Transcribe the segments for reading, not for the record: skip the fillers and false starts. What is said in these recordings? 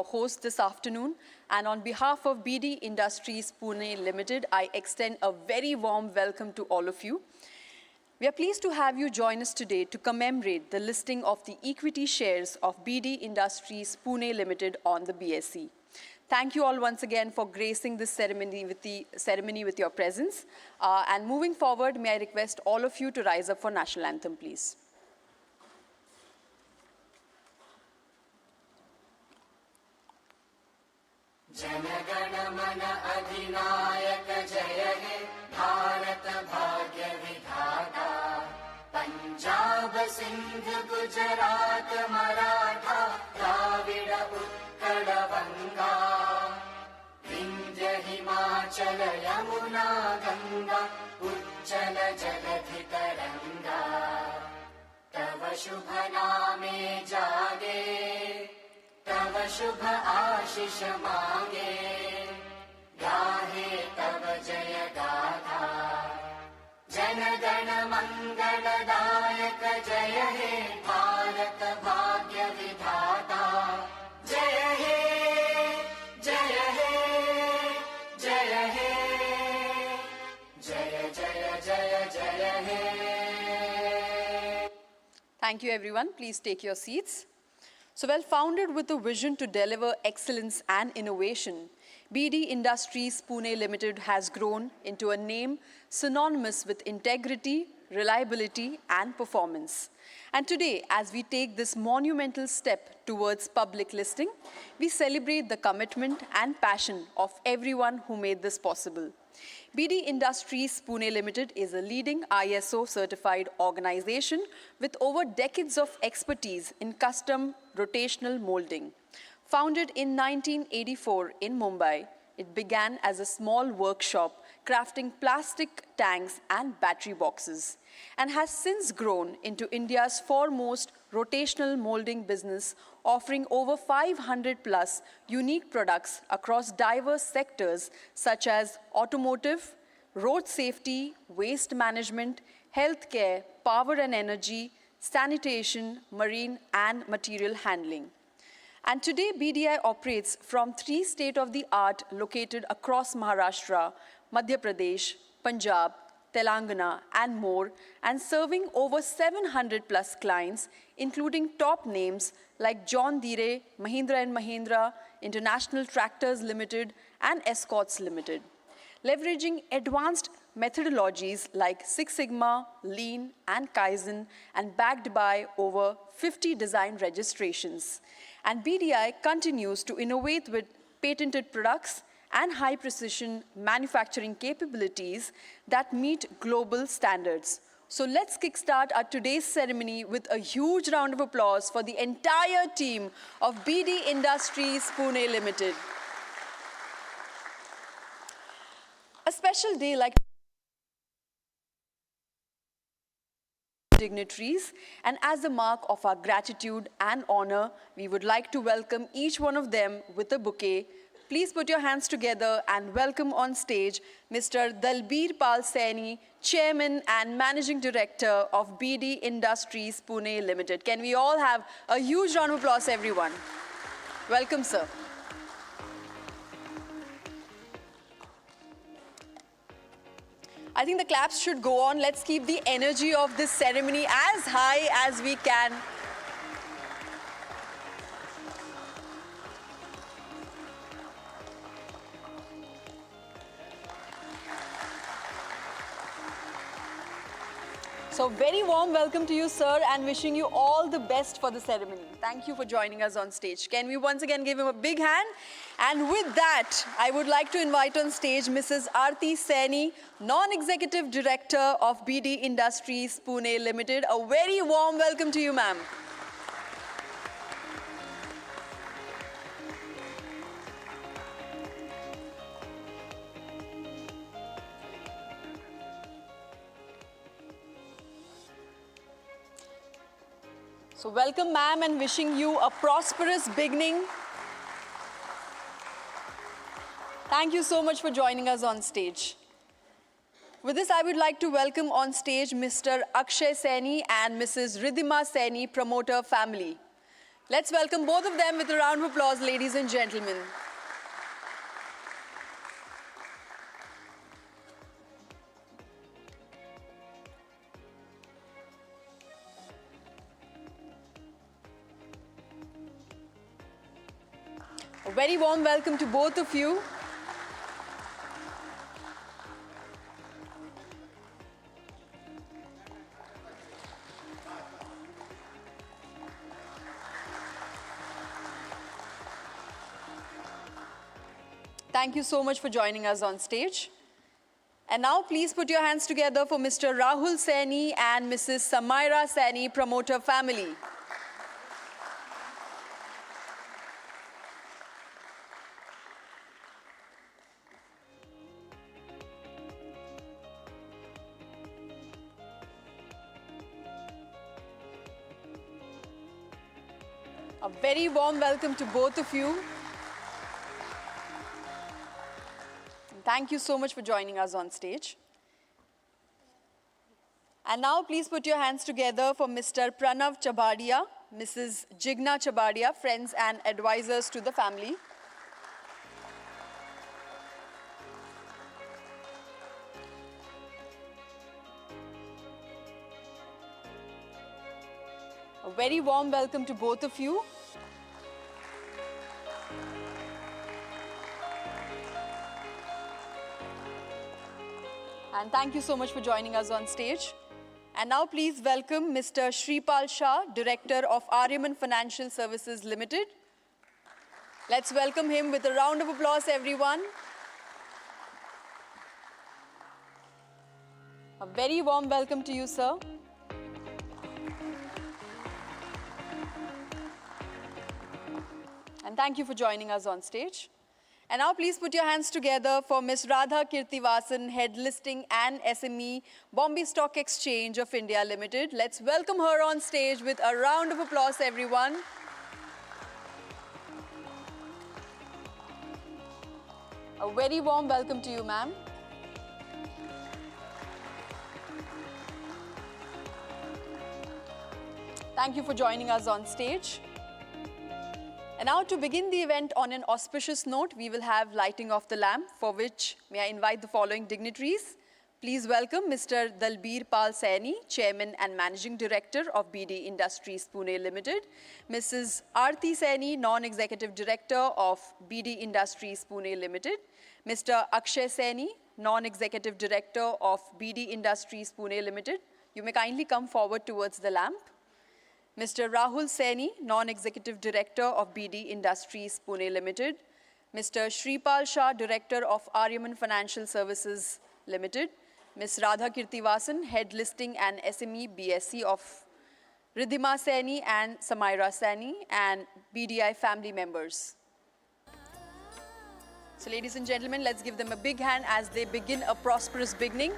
your host this afternoon, and on behalf of BD Industries Pune Limited, I extend a very warm welcome to all of you. We are pleased to have you join us today to commemorate the listing of the equity shares of BD Industries Pune Limited on the BSE. Thank you all once again for gracing this ceremony with your presence. And moving forward, may I request all of you to rise up for National Anthem, please. Jana Mana Adhinayak Jaya He Bharat Bhagya Vidhata Punjab Sindh Gujarat Maratha Dravida Utkala Vanga Vindhya Himachala Yamuna Ganga Ujjala Jaladhi Taranga Tava Shubha Name Jage तव शुभ आशीष मांगे गाहे तव जय गाथा जन गण मंगलदायक जय हे भारत भाग्य विधाता जय हे जय हे जय हे जय जय जय जय हे. Thank you everyone. Please take your seats. So well founded with a vision to deliver excellence and innovation, BD Industries Pune Limited has grown into a name synonymous with integrity, reliability and performance. And today, as we take this monumental step towards public listing, we celebrate the commitment and passion of everyone who made this possible. BD Industries Pune Limited is a leading ISO certified organization with over decades of expertise in custom rotational molding. Founded in 1984 in Mumbai, it began as a small workshop crafting plastic tanks and battery boxes, and has since grown into India's foremost rotational molding business, offering over 500 plus unique products across diverse sectors such as automotive, road safety, waste management, healthcare, power and energy, sanitation, marine and material handling. And today, BDI operates from 3 state-of-the-art located across Maharashtra, Madhya Pradesh, Punjab, Telangana, and more, and serving over 700 plus clients, including top names like John Deere, Mahindra & Mahindra, International Tractors Limited, and Escorts Limited. Leveraging advanced methodologies like Six Sigma, Lean, and Kaizen, and backed by over 50 design registrations. And BDI continues to innovate with patented products and high-precision manufacturing capabilities that meet global standards. So let's kickstart our today's ceremony with a huge round of applause for the entire team of BD Industries Pune Limited. A special day like dignitaries, and as a mark of our gratitude and honor, we would like to welcome each one of them with a bouquet. Please put your hands together and welcome on stage Mr. Dalbir Pal Saini, Chairman and Managing Director of BD Industries Pune Limited. Can we all have a huge round of applause, everyone? Welcome, sir. I think the claps should go on. Let's keep the energy of this ceremony as high as we can. So very warm welcome to you, sir, and wishing you all the best for the ceremony. Thank you for joining us on stage. Can we once again give him a big hand? And with that, I would like to invite on stage Mrs. Aarti Saini, Non-Executive Director of BD Industries Pune Limited. A very warm welcome to you, ma'am. So welcome, ma'am, and wishing you a prosperous beginning. Thank you so much for joining us on stage. With this, I would like to welcome on stage Mr. Akshay Saini and Mrs. Ridhima Saini, promoter family. Let's welcome both of them with a round of applause, ladies and gentlemen. A very warm welcome to both of you. Thank you so much for joining us on stage. And now please put your hands together for Mr. Rahul Saini and Mrs. Samaira Saini, promoter family. A very warm welcome to both of you. Thank you so much for joining us on stage. And now please put your hands together for Mr. Pranav Chabadia, Mrs. Jigna Chabadia, friends and advisors to the family. A very warm welcome to both of you. And thank you so much for joining us on stage. And now please welcome Mr. Shripal Shah, Director of Aryaman Financial Services Limited. Let's welcome him with a round of applause, everyone. A very warm welcome to you, sir. And thank you for joining us on stage. And now please put your hands together for Ms. Radha Kirtivasan, Head Listing and SME, Bombay Stock Exchange of India Limited. Let's welcome her on stage with a round of applause, everyone. A very warm welcome to you, ma'am. Thank you for joining us on stage. And now to begin the event on an auspicious note, we will have lighting of the lamp, for which may I invite the following dignitaries. Please welcome Mr. Dalbir Pal Saini, Chairman and Managing Director of BD Industries Pune Limited, Mrs. Aarti Saini, Non-Executive Director of BD Industries Pune Limited, Mr. Akshay Saini, Non-Executive Director of BD Industries Pune Limited. You may kindly come forward towards the lamp. Mr. Rahul Saini, Non-Executive Director of BD Industries Pune Limited, Mr. Shripal Shah, Director of Aryaman Financial Services Limited, Ms. Radha Kirtivasan, Head Listing and SME BSE of Ridhima Saini and Samaira Saini, and BDI family members. So ladies and gentlemen, let's give them a big hand as they begin a prosperous beginning.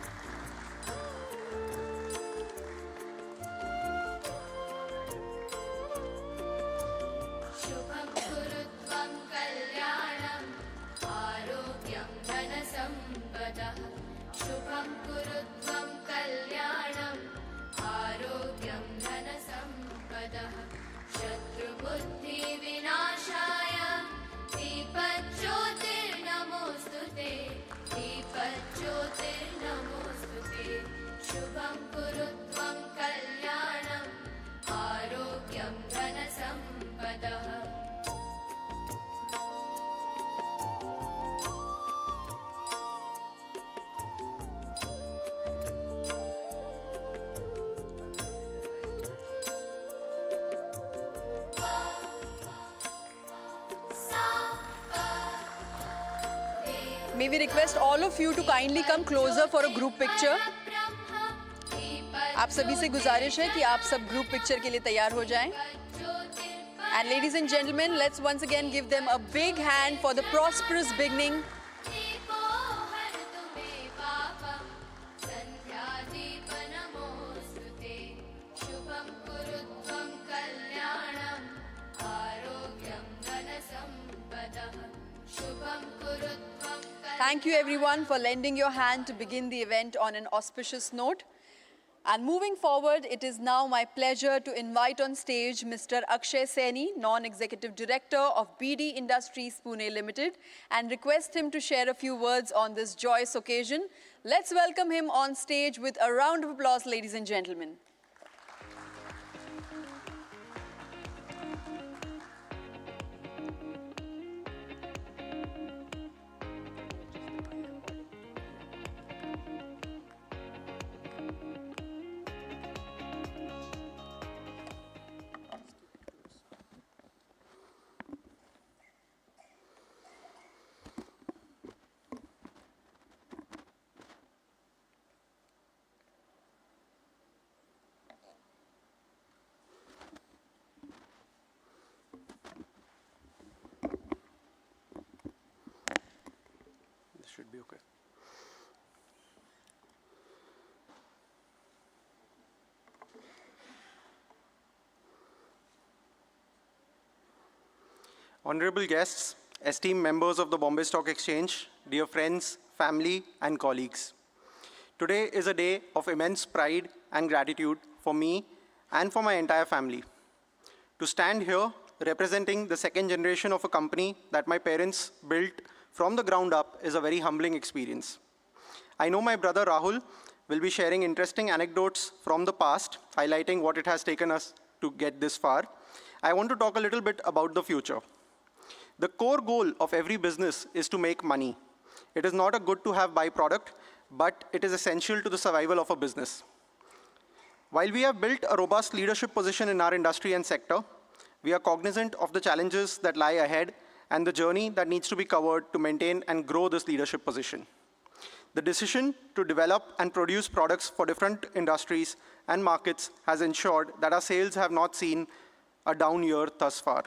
May we request all of you to kindly come closer for a group picture. आप सभी से गुजारिश है कि आप सब group picture के लिए तैयार हो जाएं. And ladies and gentlemen, let's once again give them a big hand for the prosperous beginning. Thank you everyone for lending your hand to begin the event on an auspicious note. And moving forward, it is now my pleasure to invite on stage Mr. Akshay Saini, Non-Executive Director of BD Industries Pune Limited, and request him to share a few words on this joyous occasion. Let's welcome him on stage with a round of applause, ladies and gentlemen. Should be okay. Honorable guests, esteemed members of the Bombay Stock Exchange, dear friends, family, and colleagues. Today is a day of immense pride and gratitude for me and for my entire family. To stand here representing the second generation of a company that my parents built from the ground up is a very humbling experience. I know my brother Rahul will be sharing interesting anecdotes from the past, highlighting what it has taken us to get this far. I want to talk a little bit about the future. The core goal of every business is to make money. It is not a good to have byproduct, but it is essential to the survival of a business. While we have built a robust leadership position in our industry and sector, we are cognizant of the challenges that lie ahead and the journey that needs to be covered to maintain and grow this leadership position. The decision to develop and produce products for different industries and markets has ensured that our sales have not seen a down year thus far.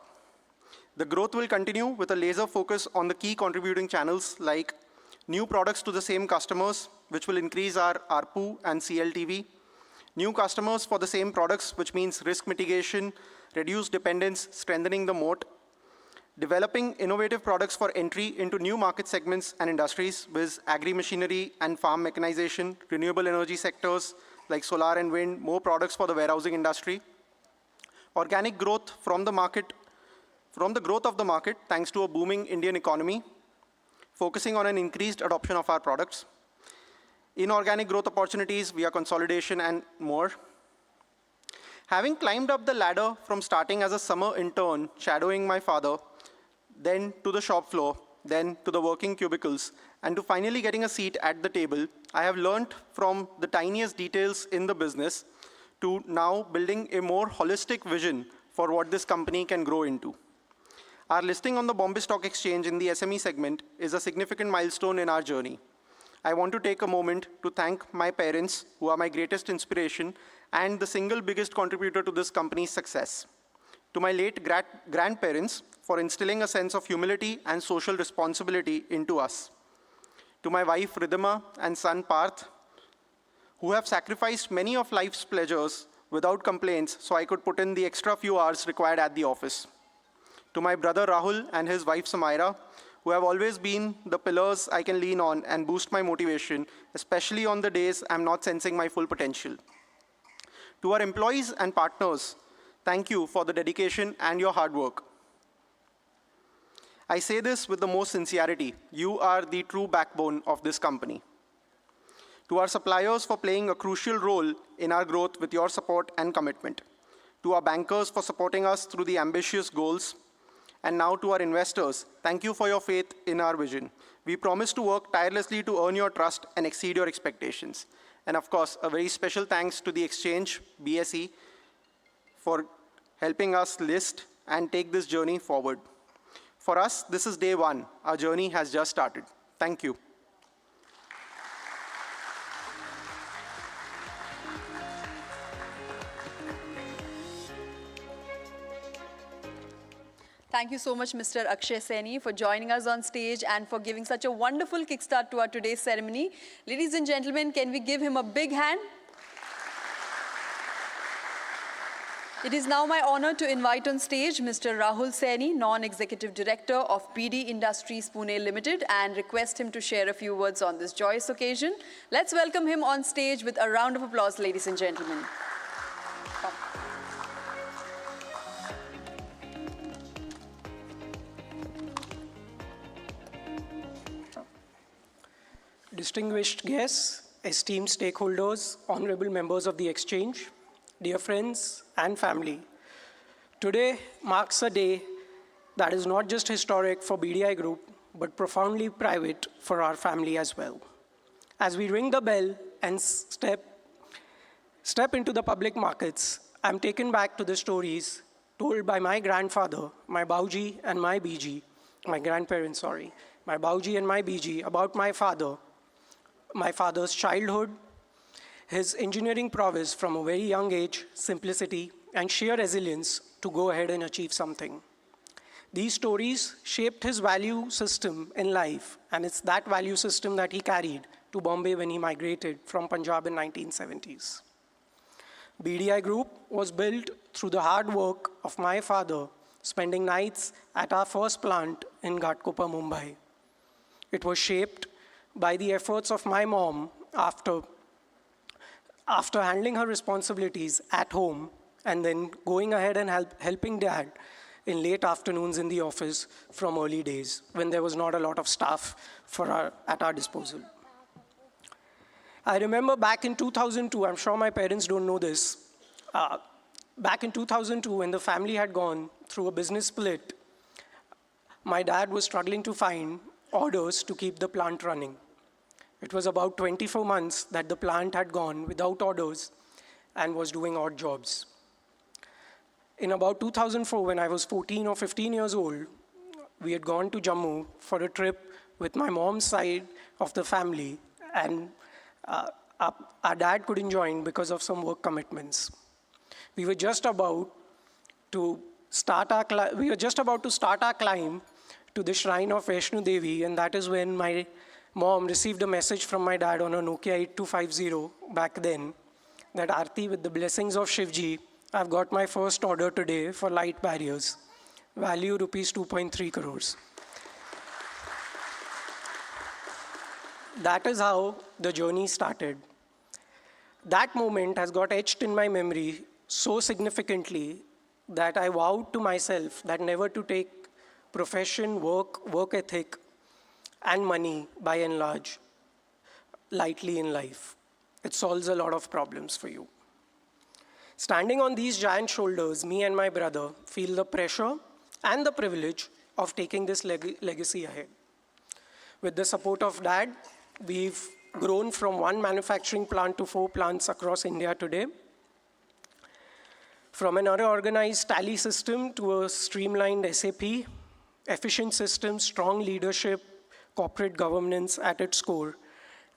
The growth will continue with a laser focus on the key contributing channels like new products to the same customers, which will increase our ARPU and CLTV, new customers for the same products, which means risk mitigation, reduced dependence, strengthening the moat, developing innovative products for entry into new market segments and industries with agri-machinery and farm mechanization, renewable energy sectors like solar and wind, more products for the warehousing industry, organic growth from the growth of the market thanks to a booming Indian economy, focusing on an increased adoption of our products, inorganic growth opportunities via consolidation and more. Having climbed up the ladder from starting as a summer intern, shadowing my father, then to the shop floor, then to the working cubicles, and to finally getting a seat at the table, I have learned from the tiniest details in the business to now building a more holistic vision for what this company can grow into. Our listing on the Bombay Stock Exchange in the SME segment is a significant milestone in our journey. I want to take a moment to thank my parents, who are my greatest inspiration and the single biggest contributor to this company's success. To my late grandparents for instilling a sense of humility and social responsibility into us. To my wife Ridhima and son Parth, who have sacrificed many of life's pleasures without complaints so I could put in the extra few hours required at the office. To my brother Rahul and his wife Samaira, who have always been the pillars I can lean on and boost my motivation, especially on the days I'm not sensing my full potential. To our employees and partners, thank you for the dedication and your hard work. I say this with the most sincerity. You are the true backbone of this company. To our suppliers for playing a crucial role in our growth with your support and commitment. To our bankers for supporting us through the ambitious goals. And now to our investors, thank you for your faith in our vision. We promise to work tirelessly to earn your trust and exceed your expectations. And of course, a very special thanks to the exchange, BSE, for helping us list and take this journey forward. For us, this is day one. Our journey has just started. Thank you. Thank you so much, Mr. Akshay Saini, for joining us on stage and for giving such a wonderful kickstart to our today's ceremony. Ladies and gentlemen, can we give him a big hand? It is now my honor to invite on stage Mr. Rahul Saini, Non-Executive Director of BD Industries Pune Limited, and request him to share a few words on this joyous occasion. Let's welcome him on stage with a round of applause, ladies and gentlemen. Distinguished guests, esteemed stakeholders, honorable members of the exchange, dear friends and family. Today marks a day that is not just historic for BDI Group, but profoundly private for our family as well. As we ring the bell and step into the public markets, I'm taken back to the stories told by my grandfather, my Bauji and my BG, my grandparents, sorry, my Bauji and my BG about my father's childhood, his engineering prowess from a very young age, simplicity, and sheer resilience to go ahead and achieve something. These stories shaped his value system in life, and it's that value system that he carried to Bombay when he migrated from Punjab in 1970s. BDI Group was built through the hard work of my father, spending nights at our first plant in Ghatkopar, Mumbai. It was shaped by the efforts of my mom after handling her responsibilities at home and then going ahead and helping dad in late afternoons in the office from early days when there was not a lot of staff at our disposal. I remember back in 2002, I'm sure my parents don't know this, back in 2002 when the family had gone through a business split, my dad was struggling to find orders to keep the plant running. It was about 24 months that the plant had gone without orders and was doing odd jobs. In about 2004, when I was 14 or 15 years old, we had gone to Jammu for a trip with my mom's side of the family, and our dad couldn't join because of some work commitments. We were just about to start our climb to the shrine of Vaishno Devi, and that is when my mom received a message from my dad on a Nokia 8250 back then that Aarti, with the blessings of Shivji, I've got my first order today for light barriers, value rupees 2.3 crores. That is how the journey started. That moment has got etched in my memory so significantly that I vowed to myself that never to take profession, work ethic, and money, by and large, lightly in life. It solves a lot of problems for you. Standing on these giant shoulders, me and my brother feel the pressure and the privilege of taking this legacy ahead. With the support of Dad, we've grown from one manufacturing plant to 4 plants across India today. From an unorganized tally system to a streamlined SAP, efficient systems, strong leadership, corporate governance at its core,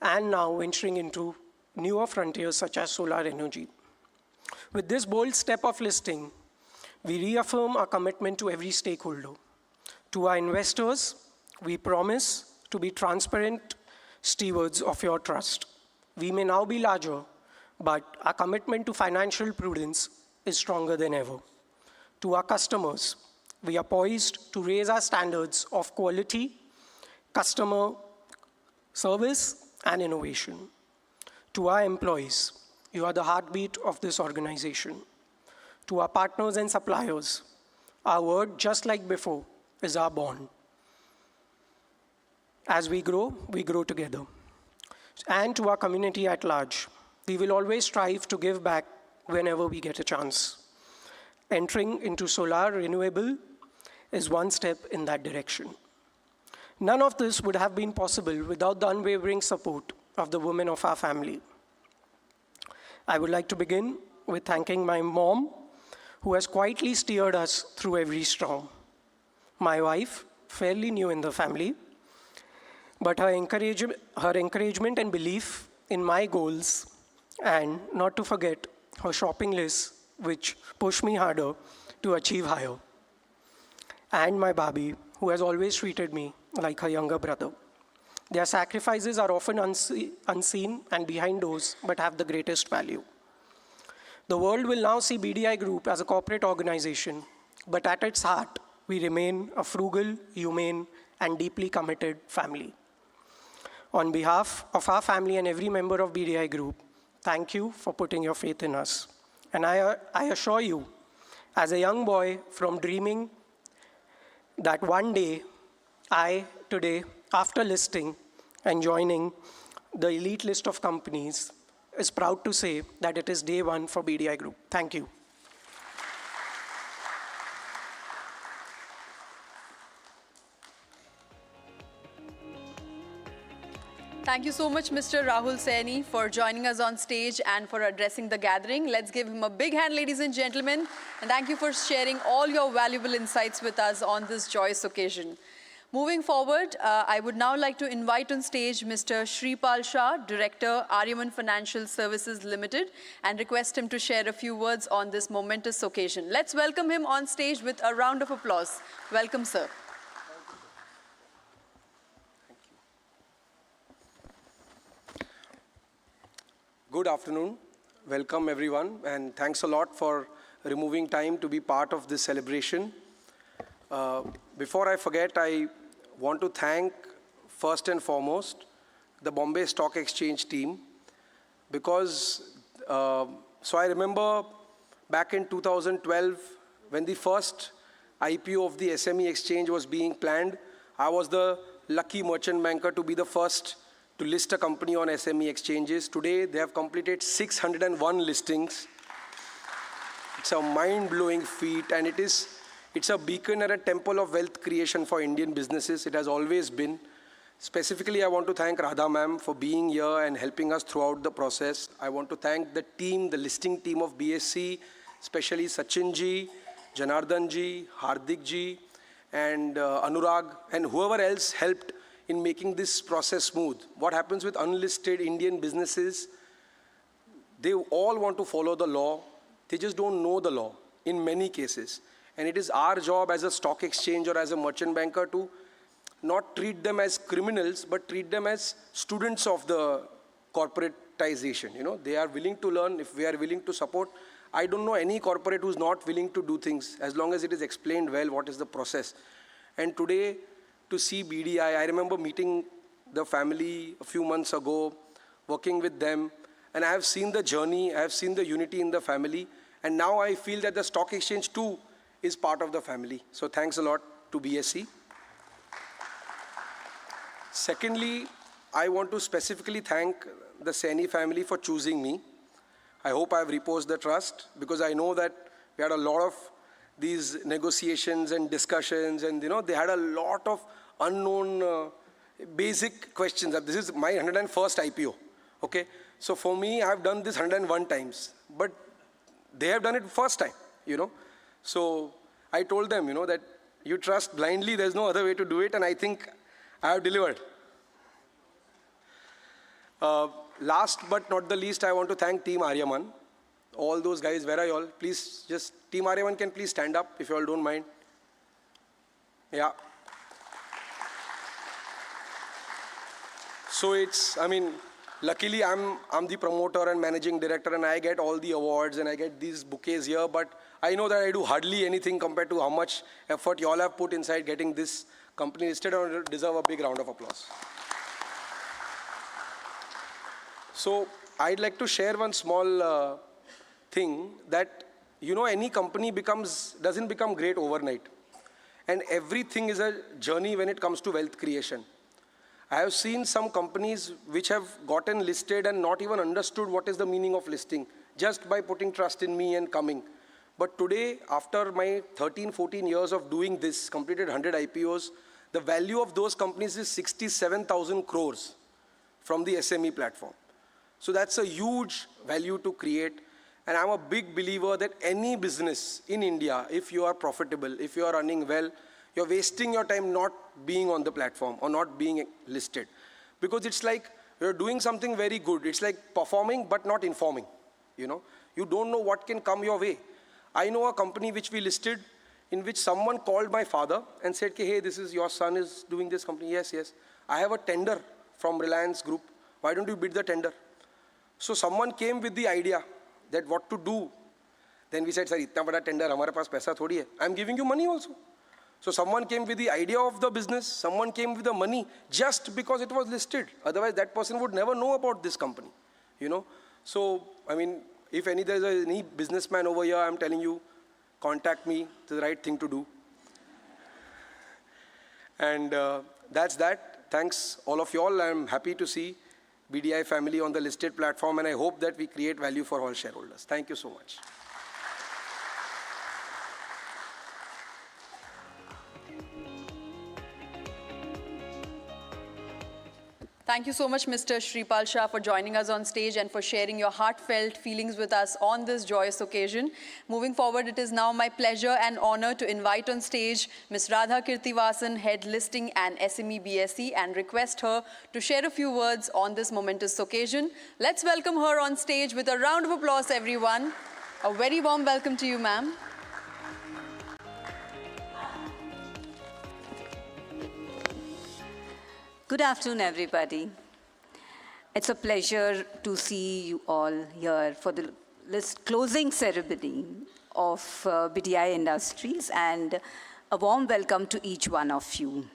and now venturing into newer frontiers such as solar energy. With this bold step of listing, we reaffirm our commitment to every stakeholder. To our investors, we promise to be transparent stewards of your trust. We may now be larger, but our commitment to financial prudence is stronger than ever. To our customers, we are poised to raise our standards of quality, customer service, and innovation. To our employees, you are the heartbeat of this organization. To our partners and suppliers, our word, just like before, is our bond. As we grow together. And to our community at large, we will always strive to give back whenever we get a chance. Entering into solar renewable is one step in that direction. None of this would have been possible without the unwavering support of the women of our family. I would like to begin with thanking my mom, who has quietly steered us through every storm. My wife, fairly new in the family, but her encouragement and belief in my goals, and not to forget her shopping list, which pushed me harder to achieve higher. And my Babi, who has always treated me like her younger brother. Their sacrifices are often unseen and behind doors, but have the greatest value. The world will now see BDI Group as a corporate organization, but at its heart, we remain a frugal, humane, and deeply committed family. On behalf of our family and every member of BDI Group, thank you for putting your faith in us. And I assure you, as a young boy from dreaming that one day, today, after listing and joining the elite list of companies, is proud to say that it is day one for BDI Group. Thank you. Thank you so much, Mr. Rahul Saini, for joining us on stage and for addressing the gathering. Let's give him a big hand, ladies and gentlemen. And thank you for sharing all your valuable insights with us on this joyous occasion. Moving forward, I would now like to invite on stage Mr. Shripal Shah, Director, Aryaman Financial Services Limited, and request him to share a few words on this momentous occasion. Let's welcome him on stage with a round of applause. Welcome, sir. Good afternoon. Welcome, everyone, and thanks a lot for removing time to be part of this celebration. Before I forget, I want to thank, first and foremost, the Bombay Stock Exchange team, because, so I remember back in 2012, when the first IPO of the SME exchange was being planned, I was the lucky merchant banker to be the first to list a company on SME exchanges. Today, they have completed 601 listings. It's a mind-blowing feat, and it's a beacon and a temple of wealth creation for Indian businesses. It has always been. Specifically, I want to thank Radha ma'am for being here and helping us throughout the process. I want to thank the team, the listing team of BSE, especially Sachin ji, Janardhan ji, Hardik ji, and Anurag, and whoever else helped in making this process smooth. What happens with unlisted Indian businesses, they all want to follow the law. They just don't know the law in many cases. And it is our job as a stock exchange or as a merchant banker to not treat them as criminals, but treat them as students of the corporatization. You know, they are willing to learn if we are willing to support. I don't know any corporate who's not willing to do things as long as it is explained well what is the process. And today, to see BDI, I remember meeting the family a few months ago, working with them, and I have seen the journey, I have seen the unity in the family, and now I feel that the stock exchange too is part of the family. So thanks a lot to BSE. Secondly, I want to specifically thank the Saini family for choosing me. I hope I have reposed the trust, because I know that we had a lot of these negotiations and discussions, and they had a lot of unknown basic questions. This is my 101st IPO, okay? So for me, I have done this 101 times, but they have done it first time, So I told them, that you trust blindly, there's no other way to do it, and I think I have delivered. Last but not the least, I want to thank Team Aryaman. All those guys, where are you all? Please, just Team Aryaman can please stand up if you all don't mind. Yeah. So luckily I'm the promoter and managing director, and I get all the awards and I get these bouquets here, but I know that I do hardly anything compared to how much effort you all have put inside getting this company listed, and I deserve a big round of applause. So I'd like to share one small thing that, any company doesn't become great overnight. And everything is a journey when it comes to wealth creation. I have seen some companies which have gotten listed and not even understood what is the meaning of listing, just by putting trust in me and coming. But today, after my 13, 14 years of doing this, completed 100 IPOs, the value of those companies is 67,000 crores from the SME platform. So that's a huge value to create. And I'm a big believer that any business in India, if you are profitable, if you are running well, you're wasting your time not being on the platform or not being listed. Because it's like you're doing something very good. It's like performing but not informing. You don't know what can come your way. I know a company which we listed in which someone called my father and said, hey, this is your son is doing this company. Yes, yes. I have a tender from Reliance Group. Why don't you bid the tender? So someone came with the idea that what to do. Then we said, sir, itna bada tender, hamare paas paisa thodi hai. I'm giving you money also. So someone came with the idea of the business, someone came with the money just because it was listed. Otherwise, that person would never know about this company, you know. So, I mean, if there's any businessman over here, I'm telling you, contact me. It's the right thing to do. And that's that. Thanks all of you all. I'm happy to see BDI family on the listed platform, and I hope that we create value for all shareholders. Thank you so much. Thank you so much, Mr. Shripal Shah, for joining us on stage and for sharing your heartfelt feelings with us on this joyous occasion. Moving forward, it is now my pleasure and honor to invite on stage Ms. Radha Kirtivasan, Head Listing and SME BSE, and request her to share a few words on this momentous occasion. Let's welcome her on stage with a round of applause, everyone. A very warm welcome to you, ma'am. Good afternoon, everybody. It's a pleasure to see you all here for the closing ceremony of BDI Industries, and a warm welcome to each one of you.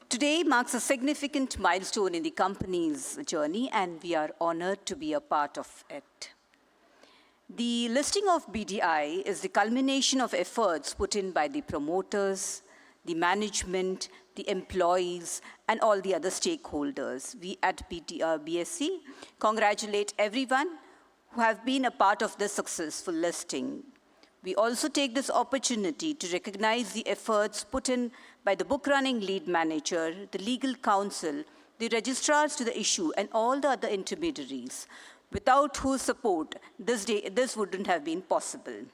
Today marks a significant milestone in the company's journey, and we are honored to be a part of it. The listing of BDI is the culmination of efforts put in by the promoters, the management, the employees, and all the other stakeholders. We at BSE congratulate everyone who have been a part of this successful listing. We also take this opportunity to recognize the efforts put in by the book running lead manager, the legal counsel, the registrars to the issue, and all the other intermediaries, without whose support this wouldn't have been possible.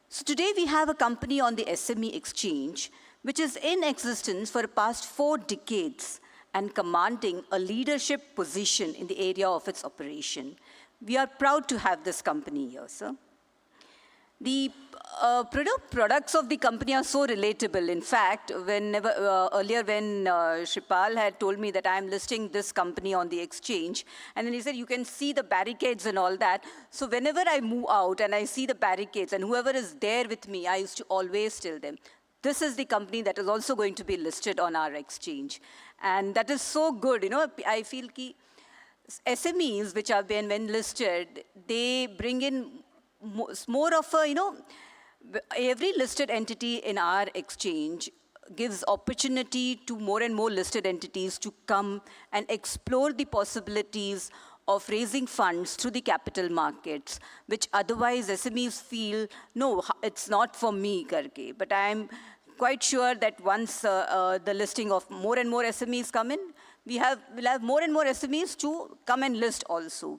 So today we have a company on the SME exchange which is in existence for the past 4 decades and commanding a leadership position in the area of its operation. We are proud to have this company here, sir. The products of the company are so relatable. In fact, earlier when Shripal had told me that I'm listing this company on the exchange, and then he said, you can see the barricades and all that. So whenever I move out and I see the barricades, and whoever is there with me, I used to always tell them, this is the company that is also going to be listed on our exchange. And that is so good. You know, I feel that SMEs, which have been when listed, they bring in more of a, every listed entity in our exchange gives opportunity to more and more listed entities to come and explore the possibilities of raising funds through the capital markets, which otherwise SMEs feel, no, it's not for me, karke. But I'm quite sure that once the listing of more and more SMEs come in, we'll have more and more SMEs to come and list also.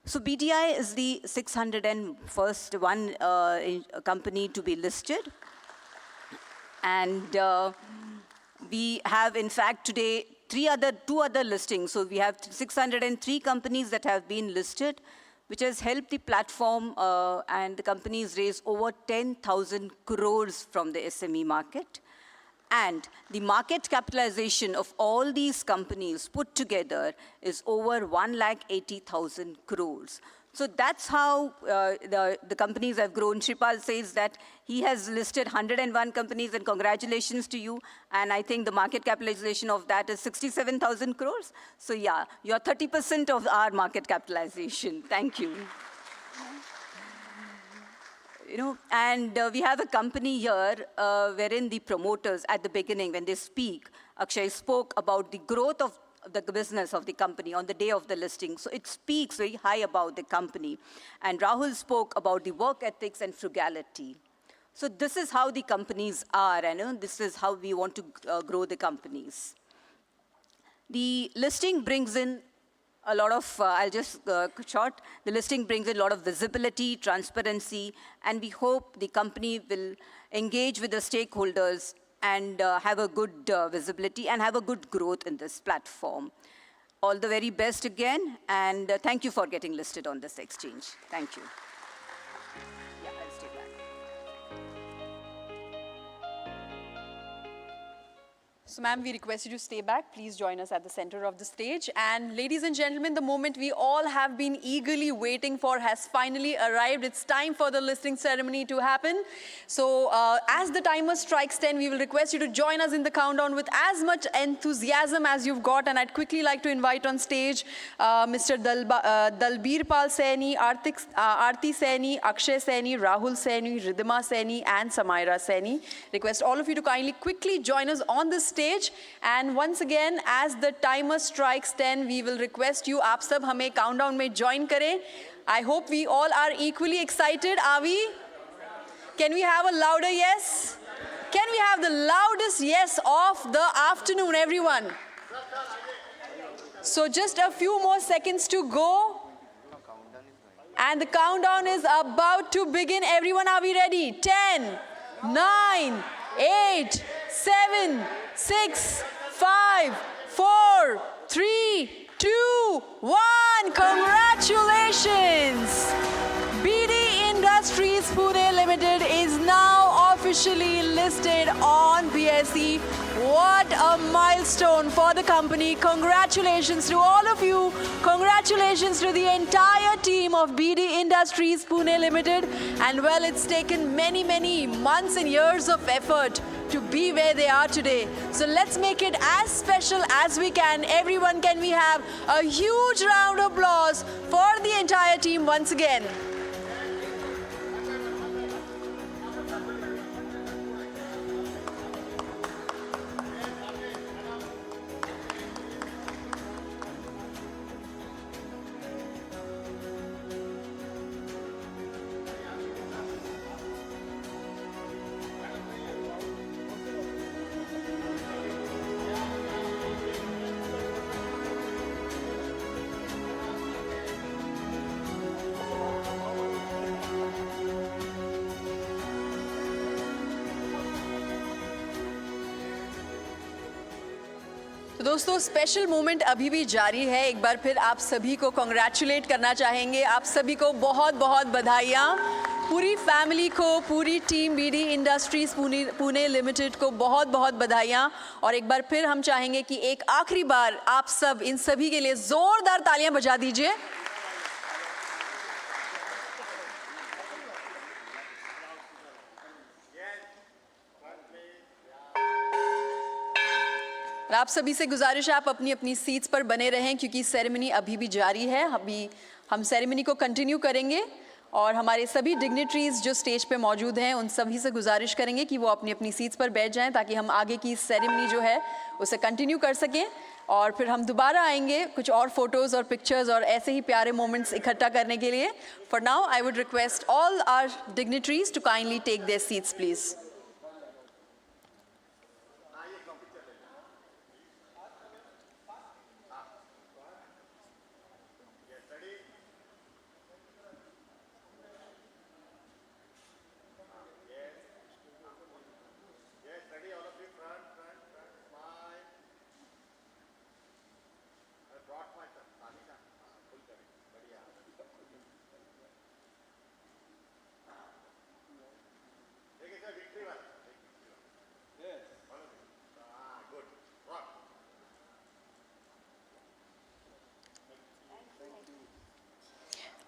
So BDI is the 601st company to be listed. And we have, in fact, today, 2 other listings. So we have 603 companies that have been listed, which has helped the platform and the companies raise over 10,000 crores from the SME market. And the market capitalization of all these companies put together is over 180,000 crores. So that's how the companies have grown. Shripal says that he has listed 101 companies, and congratulations to you. And I think the market capitalization of that is 67,000 crores. So yeah, you're 30% of our market capitalization. Thank you. And we have a company here wherein the promoters at the beginning, when they speak, Akshay spoke about the growth of the business of the company on the day of the listing. So it speaks very high about the company. And Rahul spoke about the work ethics and frugality. So this is how the companies are, and this is how we want to grow the companies. The listing brings in a lot of, I'll just short, the listing brings in a lot of visibility, transparency, and we hope the company will engage with the stakeholders and have a good visibility and have a good growth in this platform. All the very best again, and thank you for getting listed on this exchange. Thank you. Yeah, I'll stay back. So ma'am, we request you to stay back. Please join us at the center of the stage. And ladies and gentlemen, the moment we all have been eagerly waiting for has finally arrived. It's time for the listing ceremony to happen. So as the timer strikes 10, we will request you to join us in the countdown with as much enthusiasm as you've got. And I'd quickly like to invite on stage Mr. Dalbir Pal Saini, Aarti Saini, Akshay Saini, Rahul Saini, Ridhima Saini, and Samaira Saini. Request all of you to kindly quickly join us on the stage. And once again, as the timer strikes 10, we will request you, aap sab hame countdown mein join kare. I hope we all are equally excited. Are we? Can we have a louder yes? Can we have the loudest yes of the afternoon, everyone? So just a few more seconds to go. And the countdown is about to begin. Everyone, are we ready? 10, 9, 8, 7, 6, 5, 4, 3, 2, 1. Congratulations! BD Industries Pune Limited is now officially listed on BSE. What a milestone for the company. Congratulations to all of you. Congratulations to the entire team of BD Industries Pune Limited. And well, it's taken many, many months and years of effort to be where they are today. So let's make it as special as we can. Everyone, can we have a huge round of applause for the entire team once again? तो दोस्तों, special moment अभी भी जारी है. एक बार फिर आप सभी को कॉन्ग्रेचुलेट करना चाहेंगे. आप सभी को बहुत बहुत बधाइयाँ. पूरी फैमिली को, पूरी team BD industries Pune limited को बहुत बहुत बधाइयाँ. और एक बार फिर हम चाहेंगे कि एक आखिरी बार आप सब इन सभी के लिए जोरदार तालियां बजा दीजिए. आप सभी से गुजारिश है, आप अपनी अपनी सीट्स पर बने रहें क्योंकि सेरेमनी अभी भी जारी है. अभी हम सेरेमनी को कंटिन्यू करेंगे और हमारे सभी डिग्निटरीज जो स्टेज पे मौजूद हैं उन सभी से गुजारिश करेंगे कि वो अपनी अपनी सीट्स पर बैठ जाएं ताकि हम आगे की सेरेमनी जो है उसे कंटिन्यू कर सकें. और फिर हम दोबारा आएंगे कुछ और फोटोज़ और पिक्चर्स और ऐसे ही प्यारे मोमेंट्स इकट्ठा करने के लिए. For now I would request all our dignitaries to kindly take their seats please.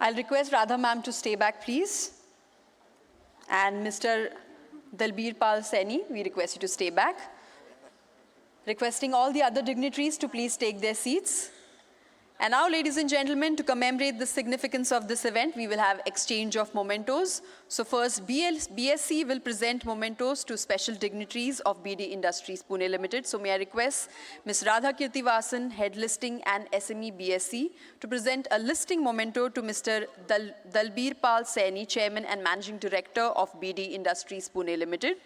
I'll request Radha ma'am to stay back, please. And Mr. Dalbir Pal Saini, we request you to stay back. Requesting all the other dignitaries to please take their seats. And now, ladies and gentlemen, to commemorate the significance of this event, we will have exchange of mementos. So first, BSE will present mementos to special dignitaries of BD Industries Pune Limited. So may I request Ms. Radha Kirtivasan, Head Listing and SME BSE, to present a listing memento to Mr. Dalbir Pal Saini, Chairman and Managing Director of BD Industries Pune Limited.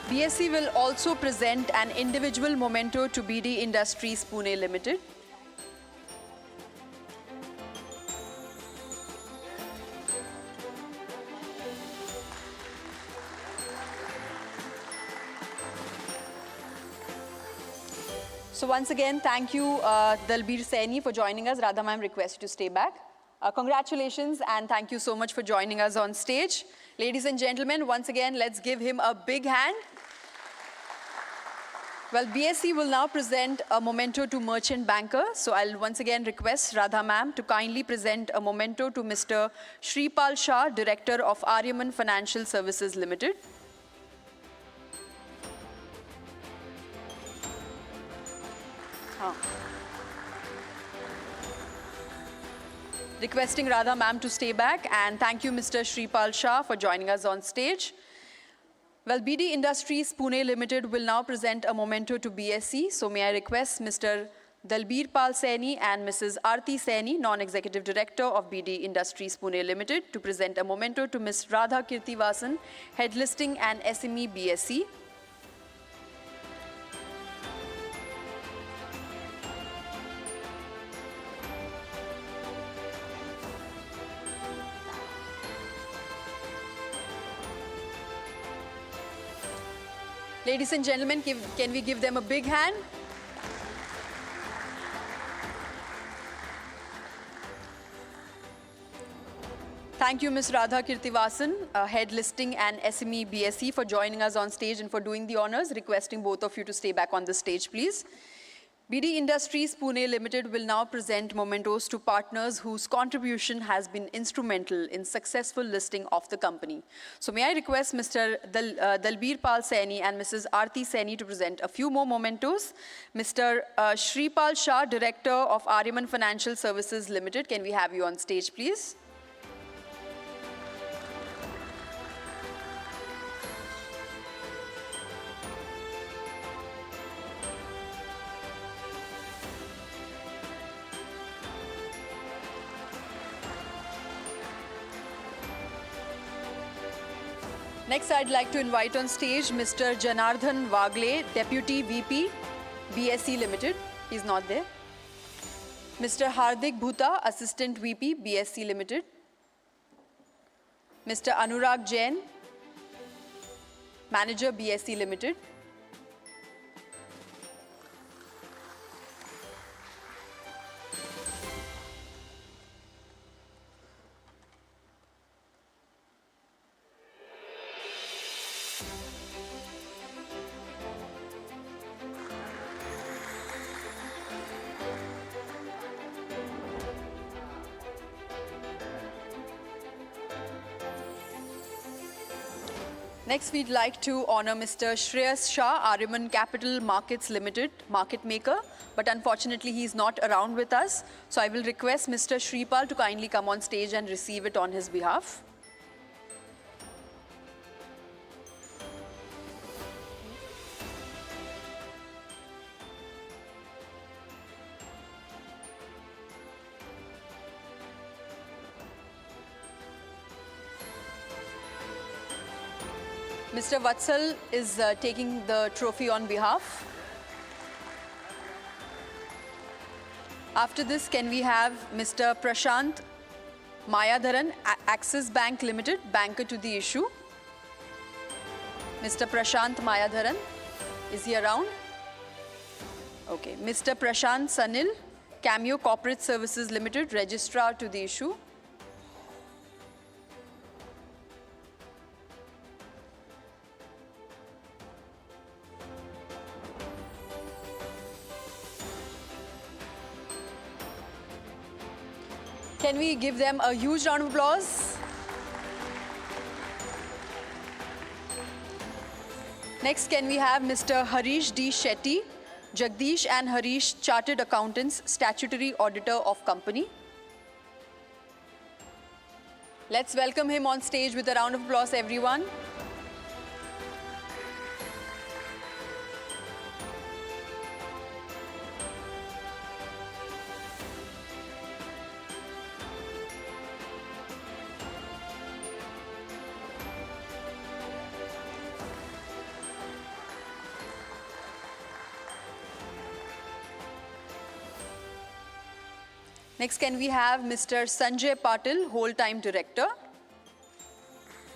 BSE will also present an individual memento to BD Industries Pune Limited. So once again, thank you, Dalbir Saini, for joining us. Radha ma'am requests you to stay back. Congratulations and thank you so much for joining us on stage. Ladies and gentlemen, once again, let's give him a big hand. Well, BSE will now present a memento to merchant banker. So I'll once again request Radha ma'am to kindly present a memento to Mr. Shripal Shah, Director of Aryaman Financial Services Limited. Requesting Radha ma'am to stay back, and thank you Mr. Shripal Shah for joining us on stage. Well, BD Industries Pune Limited will now present a memento to BSE. So may I request Mr. Dalbir Pal Saini and Mrs. Aarti Saini, Non-Executive Director of BD Industries Pune Limited, to present a memento to Ms. Radha Kirtivasan, Head Listing and SME BSE. Ladies and gentlemen, can we give them a big hand? Thank you, Ms. Radha Kirtivasan, Head Listing and SME BSE, for joining us on stage and for doing the honors. Requesting both of you to stay back on the stage, please. BD Industries Pune Limited will now present mementos to partners whose contribution has been instrumental in successful listing of the company. So may I request Mr. Dalbir Pal Saini and Mrs. Aarti Saini to present a few more mementos. Mr. Shripal Shah, Director of Aryaman Financial Services Limited, can we have you on stage, please? Next, I'd like to invite on stage Mr. Janardhan Wagle, Deputy VP, BSE Limited. He's not there. Mr. Hardik Bhuta, Assistant VP, BSE Limited. Mr. Anurag Jain, Manager, BSE Limited. Next, we'd like to honor Mr. Shreyas Shah, Aryaman Capital Markets Limited, market maker, but unfortunately he's not around with us. So I will request Mr. Shripal to kindly come on stage and receive it on his behalf. Mr. Vatsal is taking the trophy on behalf. After this, can we have Mr. Prashant Mayadharan, Axis Bank Limited, banker to the issue. Mr. Prashant Mayadharan, is he around? Okay. Mr. Prashant Sanil, Cameo Corporate Services Limited, registrar to the issue. Can we give them a huge round of applause? Next, can we have Mr. Harish D. Shetty, Jagdish and Harish, Chartered Accountants, Statutory Auditor of Company. Let's welcome him on stage with a round of applause, everyone. Next, can we have Mr. Sanjay Patil, Whole-Time Director.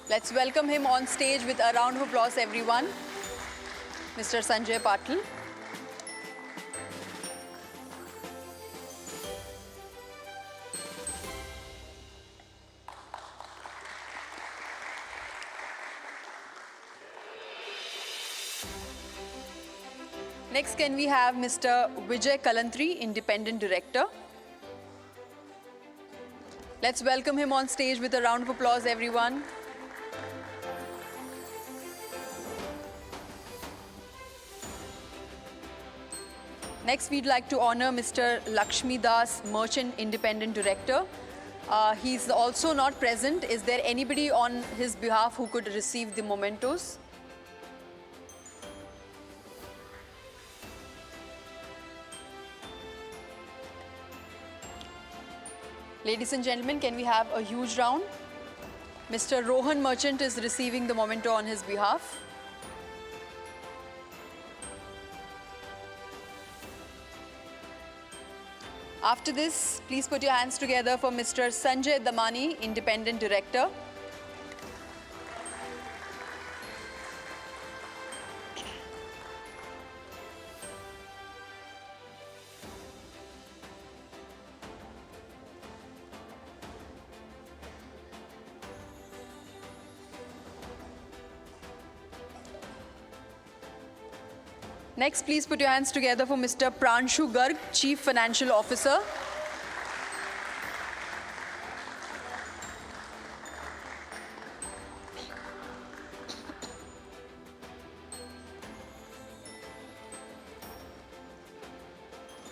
Let's welcome him on stage with a round of applause, everyone. Mr. Sanjay Patil. Next, can we have Mr. Vijay Kalantri, Independent Director? Let's welcome him on stage with a round of applause, everyone. Next, we'd like to honor Mr. Lakshmi Das, Merchant Independent Director. He's also not present. Is there anybody on his behalf who could receive the mementos? Ladies and gentlemen, can we have a huge round? Mr. Rohan Merchant is receiving the memento on his behalf. After this, please put your hands together for Mr. Sanjay Damani, Independent Director. Next, please put your hands together for Mr. Pranshu Garg, Chief Financial Officer.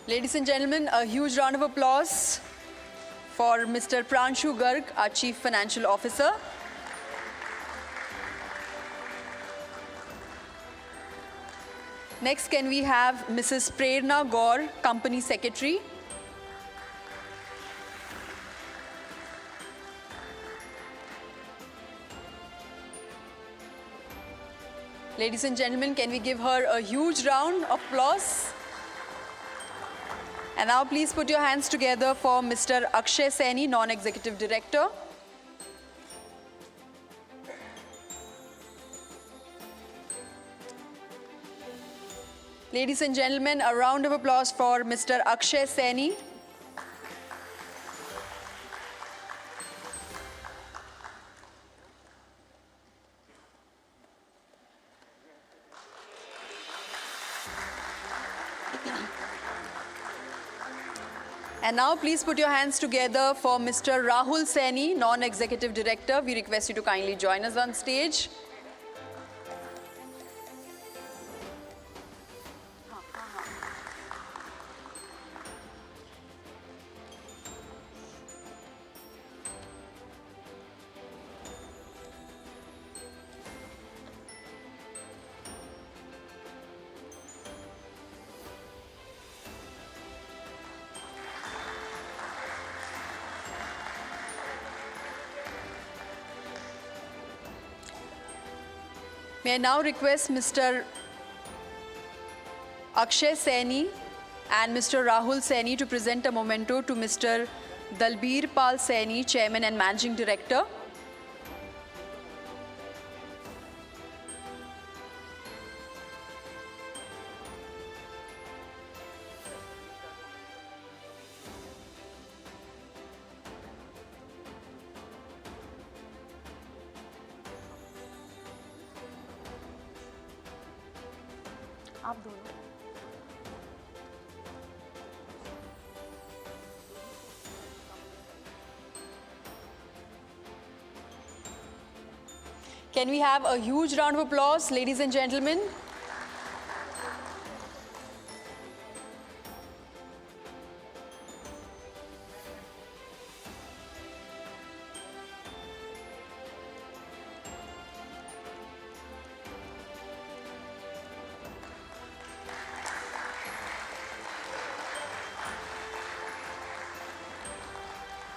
Ladies and gentlemen, a huge round of applause for Mr. Pranshu Garg, our Chief Financial Officer. Next, can we have Mrs. Prerna Gaur, Company Secretary? Ladies and gentlemen, can we give her a huge round of applause? And now please put your hands together for Mr. Akshay Saini, Non-Executive Director. Ladies and gentlemen, a round of applause for Mr. Akshay Saini. And now please put your hands together for Mr. Rahul Saini, Non-Executive Director. We request you to kindly join us on stage. May I now request Mr. Akshay Saini and Mr. Rahul Saini to present a memento to Mr. Dalbir Pal Saini, Chairman and Managing Director. आप दोनों Can we have a huge round of applause, ladies and gentlemen?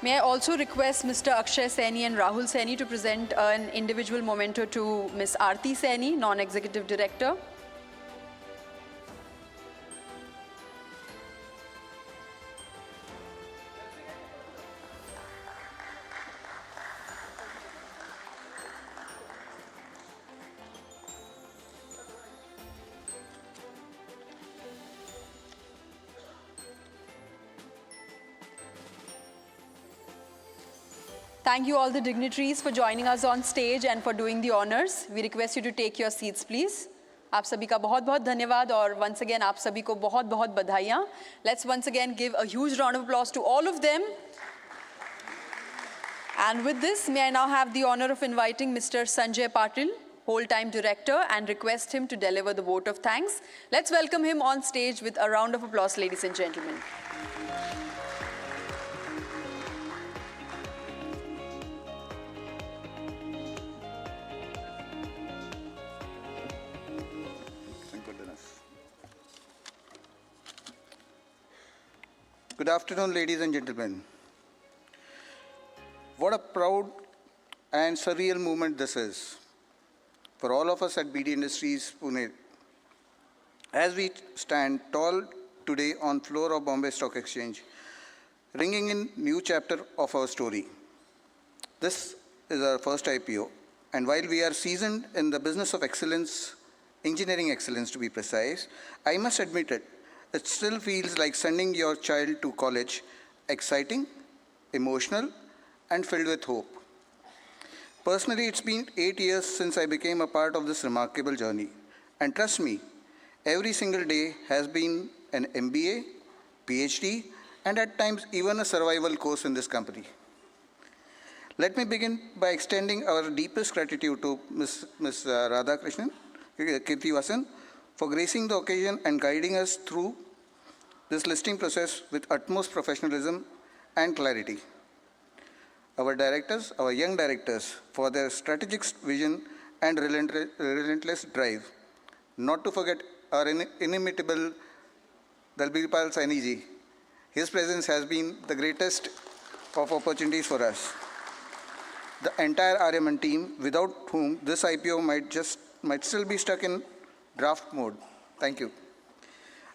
May I also request Mr. Akshay Saini and Rahul Saini to present an individual memento to Ms. Aarti Saini, Non-Executive Director. Thank you all the dignitaries for joining us on stage and for doing the honors. We request you to take your seats, please. आप सभी का बहुत बहुत धन्यवाद और once again आप सभी को बहुत बहुत बधाइयाँ. Let's once again give a huge round of applause to all of them. And with this, may I now have the honor of inviting Mr. Sanjay Patil, whole-time director, and request him to deliver the vote of thanks. Let's welcome him on stage with a round of applause, ladies and gentlemen. Thank goodness. Good afternoon, ladies and gentlemen. What a proud and surreal moment this is for all of us at BD Industries, Pune. As we stand tall today on floor of Bombay Stock Exchange, ringing in new chapter of our story. This is our first IPO, and while we are seasoned in the business of excellence, engineering excellence to be precise, I must admit it still feels like sending your child to college, exciting, emotional, and filled with hope. Personally, it's been 8 years since I became a part of this remarkable journey. And trust me, every single day has been an MBA, PhD, and at times even a survival course in this company. Let me begin by extending our deepest gratitude to Ms. Radhakrishnan Kirtivasan for gracing the occasion and guiding us through this listing process with utmost professionalism and clarity. Our directors, our young directors, for their strategic vision and relentless drive. Not to forget our inimitable Dalbirpal Sainiji. His presence has been the greatest of opportunities for us. The entire RMN team, without whom this IPO might still be stuck in draft mode. Thank you.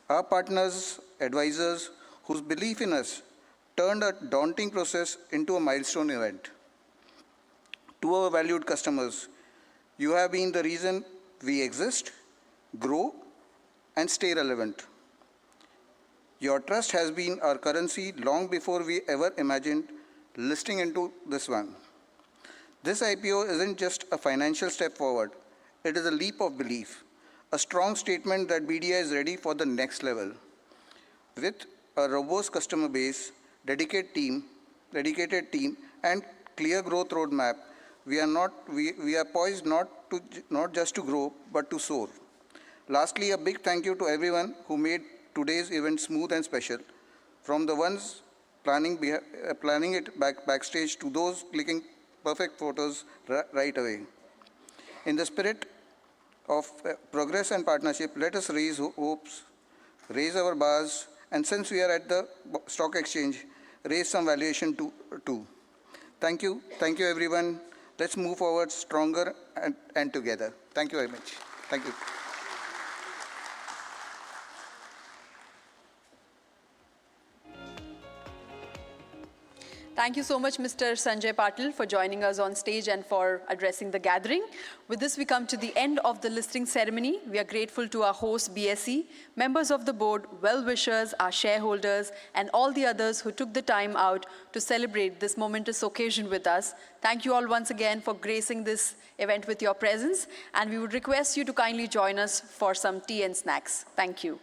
Our partners, advisors, whose belief in us turned a daunting process into a milestone event. To our valued customers, you have been the reason we exist, grow, and stay relevant. Your trust has been our currency long before we ever imagined listing into this one. This IPO isn't just a financial step forward, it is a leap of belief, a strong statement that BDI is ready for the next level. With a robust customer base, dedicated team, and clear growth roadmap, we are poised not just to grow, but to soar. Lastly, a big thank you to everyone who made today's event smooth and special, from the ones planning it backstage to those clicking perfect photos right away. In the spirit of progress and partnership, let us raise hopes, raise our bars, and since we are at the stock exchange, raise some valuation too. Thank you everyone. Let's move forward stronger and together. Thank you very much. Thank you. Thank you so much, Mr. Sanjay Patil, for joining us on stage and for addressing the gathering. With this, we come to the end of the listing ceremony. We are grateful to our host, BSE, members of the board, well-wishers, our shareholders, and all the others who took the time out to celebrate this momentous occasion with us. Thank you all once again for gracing this event with your presence, and we would request you to kindly join us for some tea and snacks. Thank you.